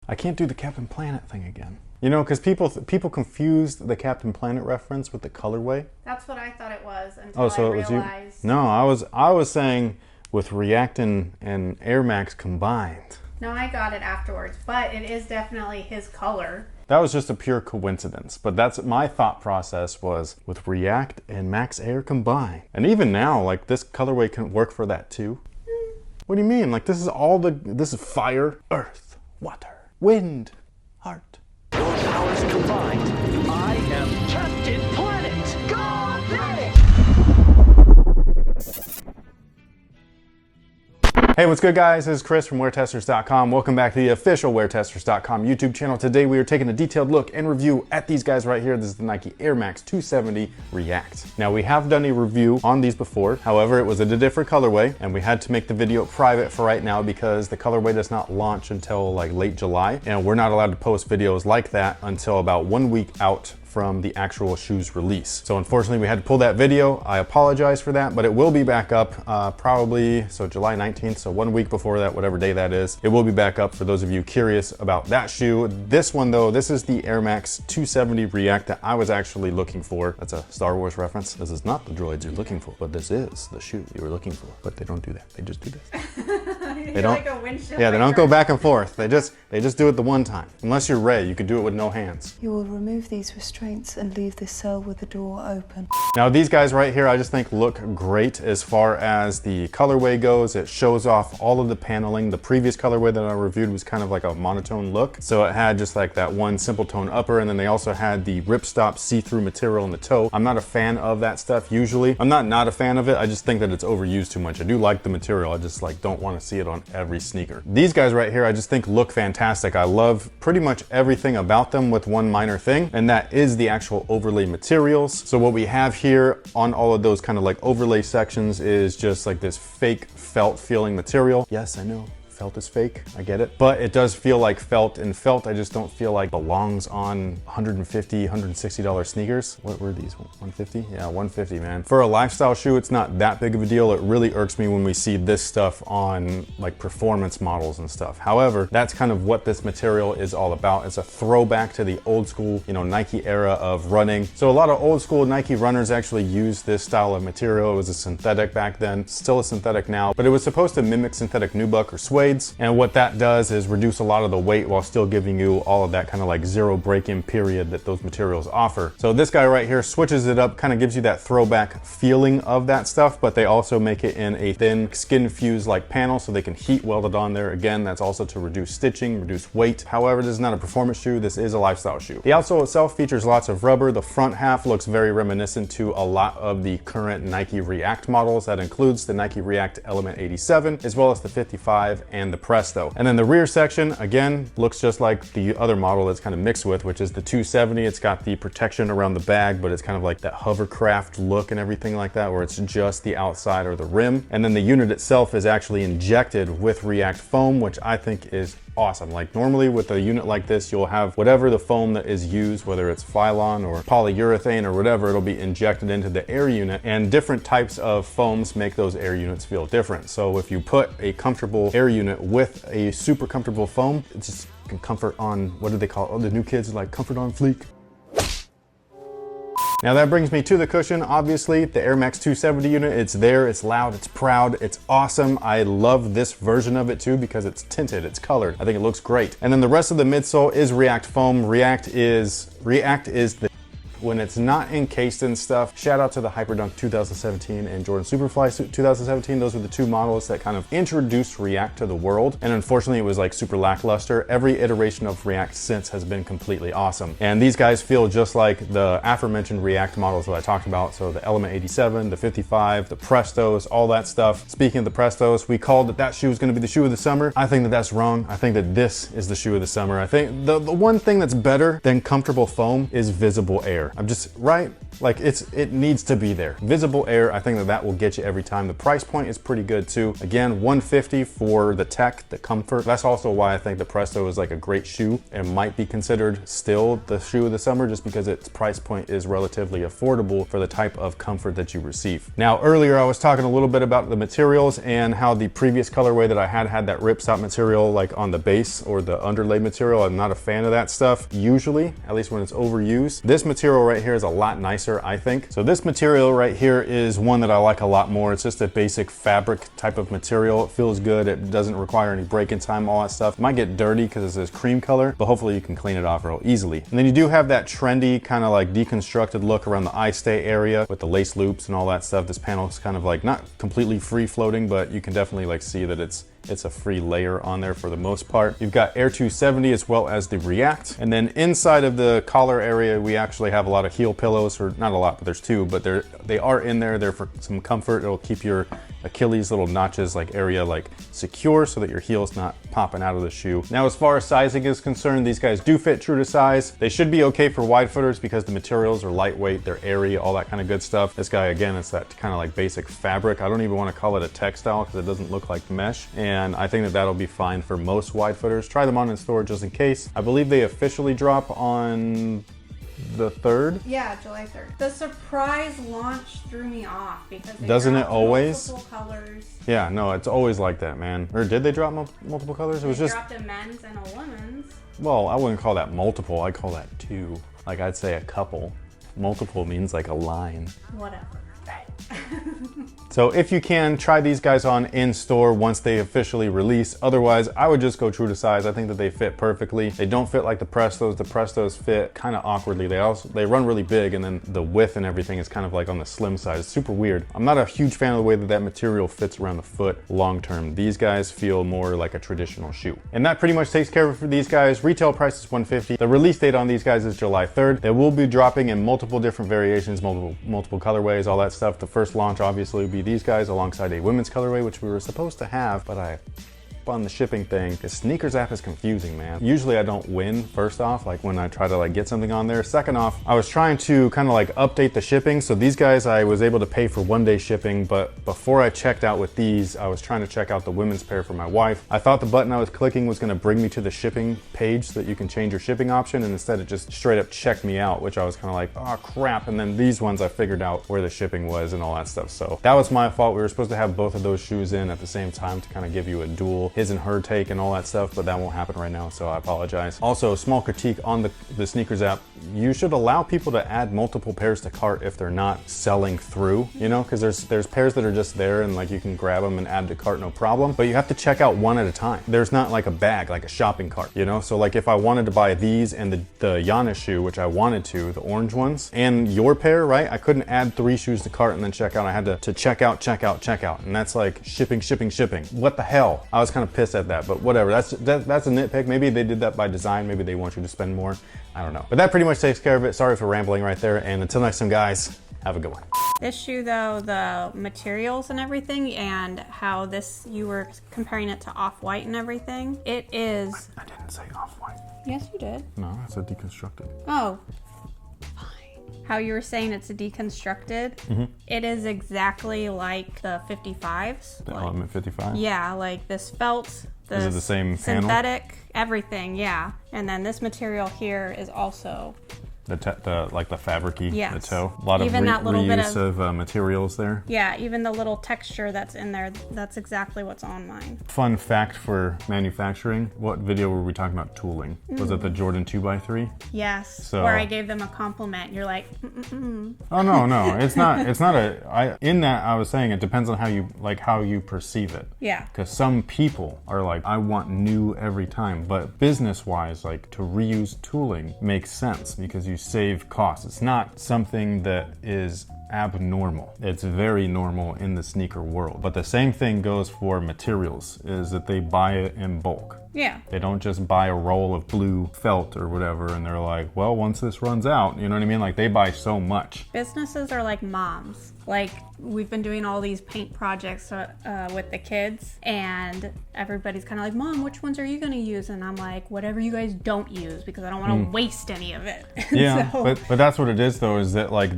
I can't do the Captain Planet thing again. You know, because people confused the Captain Planet reference with the colorway. That's what I thought it was until I realized. No, I was saying with React and Air Max combined. No, I got it afterwards, but it is definitely his color. That was just a pure coincidence, but that's my thought process was with React and Max Air combined. And even now, like this colorway can work for that too. What do you mean? Like this is fire, earth, water, wind, heart. Your powers combined. I am Captain Planet. Go Planet! Hey, what's good guys? This is Chris from WearTesters.com. Welcome back to the official WearTesters.com YouTube channel. Today we are taking a detailed look and review at these guys right here. This is the Nike Air Max 270 React. Now we have done a review on these before. However, it was in a different colorway and we had to make the video private for right now because the colorway does not launch until like late July. And we're not allowed to post videos like that until about 1 week out from the actual shoe's release. So unfortunately we had to pull that video. I apologize for that, but it will be back up probably, so July 19th, so 1 week before that, whatever day that is. It will be back up for those of you curious about that shoe. This one though, this is the Air Max 270 React that I was actually looking for. That's a Star Wars reference. This is not the droids you're looking for, but this is the shoe you were looking for. But they don't do that, they just do this. They don't, like a windshield yeah, they don't go back and forth. They just do it the one time. Unless you're Rey, you could do it with no hands. You will remove these restraints and leave this cell with the door open. Now these guys right here I just think look great as far as the colorway goes. It shows off all of the paneling. The previous colorway that I reviewed was kind of like a monotone look. So it had just like that one simple tone upper, and then they also had the ripstop see-through material in the toe. I'm not a fan of that stuff usually. I'm not a fan of it. I just think that it's overused too much. I do like the material. I just like don't want to see it on every sneaker. These guys right here I just think look fantastic. I love pretty much everything about them with one minor thing, and that is the actual overlay materials. So what we have here on all of those kind of like overlay sections is just like this fake felt feeling material. Yes, I know. Felt is fake, I get it. But it does feel like felt, and felt I just don't feel like belongs on $150, $160 sneakers. What were these, 150? Yeah, 150, man. For a lifestyle shoe, it's not that big of a deal. It really irks me when we see this stuff on like performance models and stuff. However, that's kind of what this material is all about. It's a throwback to the old school, you know, Nike era of running. So a lot of old school Nike runners actually use this style of material. It was a synthetic back then, still a synthetic now, but it was supposed to mimic synthetic nubuck or suede. And what that does is reduce a lot of the weight while still giving you all of that kind of like zero break-in period that those materials offer. So this guy right here switches it up, kind of gives you that throwback feeling of that stuff, but they also make it in a thin skin fuse like panel so they can heat weld it on there. Again, that's also to reduce stitching, reduce weight. However, this is not a performance shoe, this is a lifestyle shoe. The outsole itself features lots of rubber. The front half looks very reminiscent to a lot of the current Nike React models. That includes the Nike React Element 87, as well as the 55 and the Presto. And then the rear section, again, looks just like the other model that's kind of mixed with, which is the 270. It's got the protection around the bag, but it's kind of like that hovercraft look and everything like that, where it's just the outside or the rim. And then the unit itself is actually injected with React foam, which I think is awesome. Like normally with a unit like this, you'll have whatever the foam that is used, whether it's Phylon or polyurethane or whatever, it'll be injected into the air unit, and different types of foams make those air units feel different. So if you put a comfortable air unit with a super comfortable foam, it's just comfort on, what do they call it? Oh, the new kids are like comfort on fleek. Now that brings me to the cushion. Obviously, the Air Max 270 unit, it's there, it's loud, it's proud, it's awesome. I love this version of it too because it's tinted, it's colored. I think it looks great. And then the rest of the midsole is React foam. React is the when it's not encased in stuff. Shout out to the Hyperdunk 2017 and Jordan Superfly 2017. Those were the two models that kind of introduced React to the world. And unfortunately, it was like super lackluster. Every iteration of React since has been completely awesome. And these guys feel just like the aforementioned React models that I talked about. So the Element 87, the 55, the Prestos, all that stuff. Speaking of the Prestos, we called that shoe was gonna be the shoe of the summer. I think that that's wrong. I think that this is the shoe of the summer. I think the one thing that's better than comfortable foam is visible air. air. I'm just, right? Like it needs to be there. Visible air, I think that will get you every time. The price point is pretty good too. Again, $150 for the tech, the comfort. That's also why I think the Presto is like a great shoe and might be considered still the shoe of the summer, just because its price point is relatively affordable for the type of comfort that you receive. Now, earlier I was talking a little bit about the materials and how the previous colorway that I had that ripstop material like on the base or the underlay material. I'm not a fan of that stuff usually, at least when it's overused. This material right here is a lot nicer, I think. So this material right here is one that I like a lot more. It's just a basic fabric type of material. It feels good. It doesn't require any break-in time, all that stuff. It might get dirty because it's this cream color, but hopefully you can clean it off real easily. And then you do have that trendy kind of like deconstructed look around the eye stay area with the lace loops and all that stuff. This panel is kind of like not completely free floating, but you can definitely like see that it's a free layer on there for the most part. You've got Air 270 as well as the React. And then inside of the collar area, we actually have a lot of heel pillows, or not a lot, but there's two, but they are in there. They're for some comfort. It'll keep your Achilles little notches like area like secure so that your heel's not popping out of the shoe. Now, as far as sizing is concerned, these guys do fit true to size. They should be okay for wide footers because the materials are lightweight, they're airy, all that kind of good stuff. This guy, again, it's that kind of like basic fabric. I don't even want to call it a textile because it doesn't look like mesh. And I think that that'll be fine for most wide footers. Try them on in store just in case. I believe they officially drop on the 3rd? Yeah, July 3rd. The surprise launch threw me off because they doesn't it dropped always? multiple colors. Yeah, no, it's always like that, man. Or did they drop multiple colors? It was They just dropped a men's and a women's. Well, I wouldn't call that multiple. I'd call that two. Like I'd say a couple. Multiple means like a line. Whatever. So if you can, try these guys on in store once they officially release. Otherwise, I would just go true to size. I think that they fit perfectly. They don't fit like the Prestos. The Prestos fit kind of awkwardly. They run really big, and then the width and everything is kind of like on the slim side. It's super weird. I'm not a huge fan of the way that material fits around the foot long term. These guys feel more like a traditional shoe. And that pretty much takes care of it for these guys. Retail price is $150. The release date on these guys is July 3rd. They will be dropping in multiple different variations, multiple colorways, all that stuff. The first launch obviously would be these guys alongside a women's colorway, which we were supposed to have, but I on the shipping thing. The sneakers app is confusing, man. Usually I don't win, first off, like when I try to like get something on there. Second off, I was trying to kind of like update the shipping. So these guys, I was able to pay for 1-day shipping, but before I checked out with these, I was trying to check out the women's pair for my wife. I thought the button I was clicking was gonna bring me to the shipping page so that you can change your shipping option, and instead it just straight up checked me out, which I was kind of like, oh crap. And then these ones I figured out where the shipping was and all that stuff. So that was my fault. We were supposed to have both of those shoes in at the same time to kind of give you a dual his and her take and all that stuff, but that won't happen right now, so I apologize. Also, small critique on the sneakers app. You should allow people to add multiple pairs to cart if they're not selling through, you know, because there's pairs that are just there and like you can grab them and add to cart no problem, but you have to check out one at a time. There's not like a bag, like a shopping cart, you know? So like if I wanted to buy these and the Giannis shoe, which I wanted to, the orange ones, and your pair, right? I couldn't add 3 shoes to cart and then check out. I had to check out, and that's like shipping. What the hell? I was kind of pissed at that, but whatever. That's a nitpick. Maybe they did that by design. Maybe they want you to spend more. I don't know. But that pretty much takes care of it. Sorry for rambling right there. And until next time, guys, have a good one. This shoe, though, the materials and everything, and how this, you were comparing it to Off-White and everything, it is... I didn't say Off-White. Yes, you did. No, I said deconstructed. Oh. How you were saying it's a deconstructed, it is exactly like the 55s. The like, Element 55? Yeah, like this felt, Is it the same panel? synthetic, everything, yeah. And then this material here is also... like the fabric-y, yes. the toe. A lot even of that little reuse bit of materials there. Yeah, even the little texture that's in there, that's exactly what's on mine. Fun fact for manufacturing, what video were we talking about tooling? Was it the Jordan 2x3? Yes, So- where I gave them a compliment. You're like, Oh no, it's not in that I was saying it depends on how you perceive it. yeah. Because some people are like, I want new every time, but business-wise, like to reuse tooling makes sense because you save costs. It's not something that is abnormal. It's very normal in the sneaker world. But the same thing goes for materials, is that they buy it in bulk. Yeah. They don't just buy a roll of blue felt or whatever and they're like, well, once this runs out, you know what I mean? Like, they buy so much. Businesses are like moms. Like, we've been doing all these paint projects with the kids, and everybody's kind of like, Mom, which ones are you going to use? And I'm like, whatever you guys don't use, because I don't want to waste any of it. Yeah, So, but that's what it is, though, is that, like,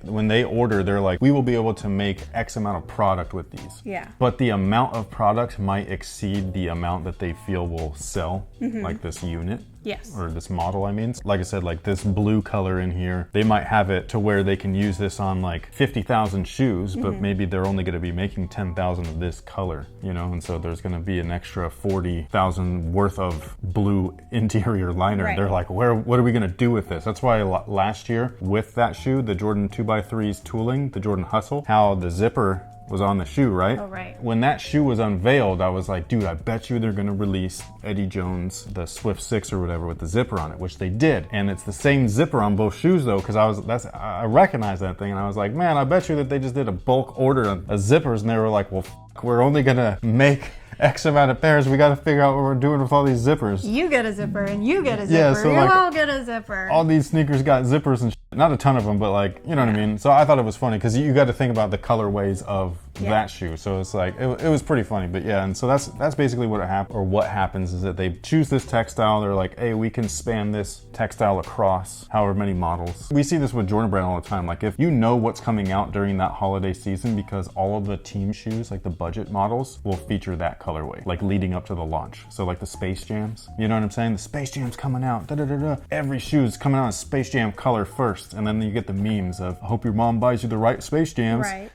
when they order, they're like, we will be able to make X amount of product with these. yeah. But the amount of product might exceed the amount that they feel will sell, like this unit. Yes. Or this model, I mean. Like I said, like this blue color in here, they might have it to where they can use this on like 50,000 shoes, but maybe they're only going to be making 10,000 of this color, you know? And so there's going to be an extra 40,000 worth of blue interior liner. Right. They're like, what are we going to do with this? That's why last year with that shoe, the Jordan 2x3's tooling, the Jordan Hustle, how the zipper was on the shoe, right? Oh, right. When that shoe was unveiled, I was like, dude, I bet you they're gonna release Eddie Jones, the Swift 6 or whatever with the zipper on it, which they did. And it's the same zipper on both shoes though, because I recognized that thing and I was like, man, I bet you that they just did a bulk order of zippers and they were like, well, we're only gonna make X amount of pairs. We got to figure out what we're doing with all these zippers. You get a zipper and you get a zipper. Yeah, so you like, all get a zipper. all these sneakers got zippers and shit. Not a ton of them, but like, you know what I mean? So I thought it was funny because you got to think about the colorways of that shoe. So it's like, it was pretty funny. But yeah, and so that's basically what what happens is that they choose this textile. They're like, hey, we can span this textile across however many models. We see this with Jordan Brand all the time. Like, if you know what's coming out during that holiday season, because all of the team shoes, like the budget models, will feature that colorway, like leading up to the launch. So like the Space Jams, you know what I'm saying? The Space Jam's coming out, every shoe's coming out in Space Jam color first, and then you get the memes of, I hope your mom buys you the right Space Jams. Right.